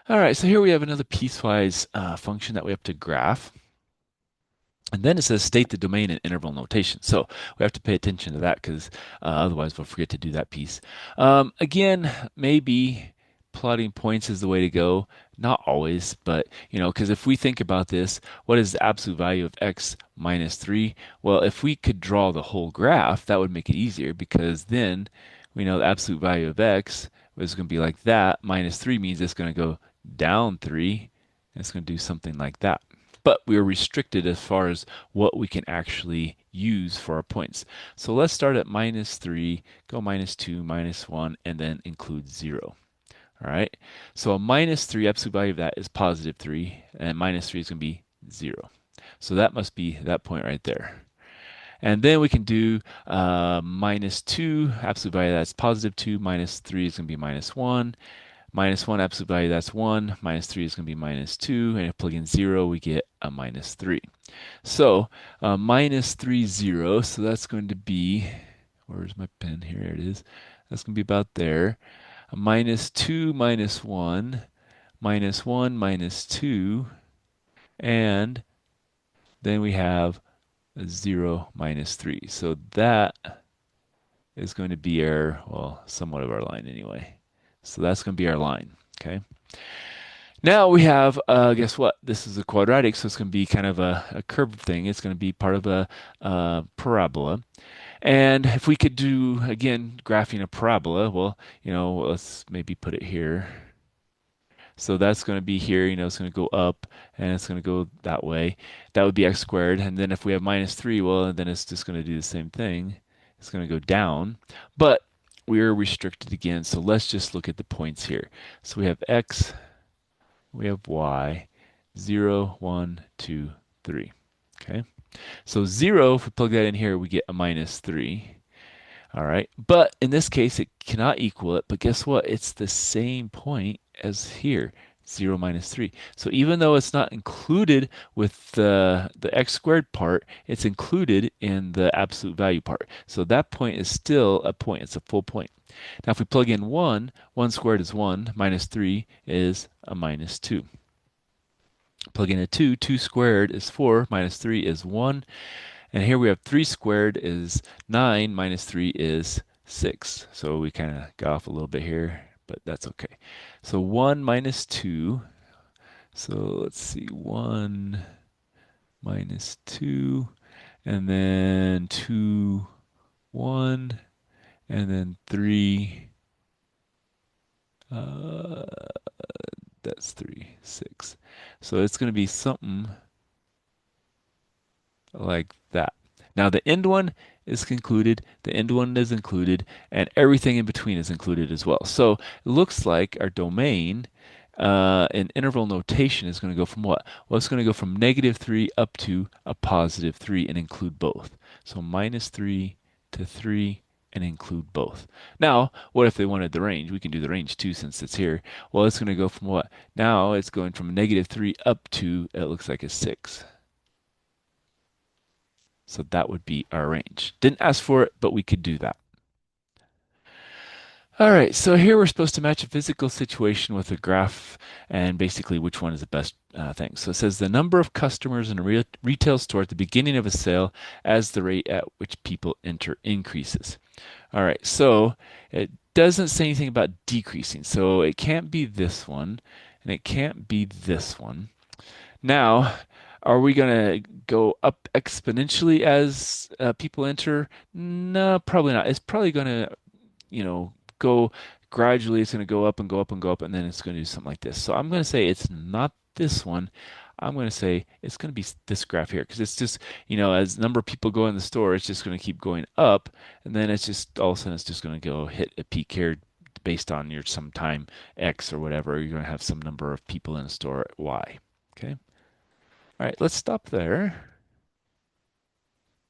All right, so here we have another piecewise function that we have to graph. And then it says state the domain in interval notation. So we have to pay attention to that because otherwise we'll forget to do that piece. Again, maybe plotting points is the way to go. Not always, but because if we think about this, what is the absolute value of x minus 3? Well, if we could draw the whole graph, that would make it easier because then we know the absolute value of x is going to be like that. Minus 3 means it's going to go down 3. It's going to do something like that, but we are restricted as far as what we can actually use for our points. So let's start at minus 3, go minus 2, minus 1, and then include 0. All right. So a minus 3, absolute value of that is positive 3, and minus 3 is going to be 0. So that must be that point right there. And then we can do minus 2, absolute value that's positive 2, minus 3 is going to be minus 1. Minus 1 absolute value, that's 1. Minus 3 is going to be minus 2. And if plug in 0, we get a minus 3. So minus 3, 0. So that's going to be, where's my pen? Here it is. That's going to be about there. A minus 2, minus 1, minus 1, minus 2. And then we have a 0, minus 3. So that is going to be our, well, somewhat of our line anyway. So that's going to be our line. Okay. Now we have, guess what? This is a quadratic, so it's going to be kind of a curved thing. It's going to be part of a parabola. And if we could do, again, graphing a parabola, well, let's maybe put it here. So that's going to be here, it's going to go up and it's going to go that way. That would be x squared. And then if we have minus 3, well, then it's just going to do the same thing. It's going to go down. But we're restricted again, so let's just look at the points here. So we have x, we have y, 0, 1, 2, 3. Okay. So 0, if we plug that in here, we get a minus 3. All right. But in this case, it cannot equal it. But guess what? It's the same point as here. 0 minus 3. So even though it's not included with the x squared part, it's included in the absolute value part. So that point is still a point. It's a full point. Now if we plug in 1, 1 squared is 1, minus 3 is a minus 2. Plug in a 2, 2 squared is 4, minus 3 is 1. And here we have 3 squared is 9, minus 3 is 6. So we kind of got off a little bit here, but that's okay. So 1 minus 2. So let's see, 1 minus 2, and then 2, 1, and then 3. Uh, that's 3, 6. So it's going to be something like that. Now the end one is concluded, the end one is included, and everything in between is included as well. So it looks like our domain in interval notation is going to go from what? Well, it's going to go from negative 3 up to a positive 3 and include both. So minus 3 to 3 and include both. Now, what if they wanted the range? We can do the range too since it's here. Well, it's going to go from what? Now it's going from negative 3 up to, it looks like a 6. So that would be our range. Didn't ask for it, but we could do that. All right, so here we're supposed to match a physical situation with a graph and basically which one is the best thing. So it says the number of customers in a retail store at the beginning of a sale as the rate at which people enter increases. All right, so it doesn't say anything about decreasing. So it can't be this one and it can't be this one. Now, are we going to go up exponentially as people enter? No, probably not. It's probably going to, go gradually. It's going to go up and go up and go up, and then it's going to do something like this. So I'm going to say it's not this one. I'm going to say it's going to be this graph here because it's just, as the number of people go in the store, it's just going to keep going up, and then it's just all of a sudden it's just going to go hit a peak here based on your some time X or whatever. You're going to have some number of people in the store at Y. Okay. All right, let's stop there.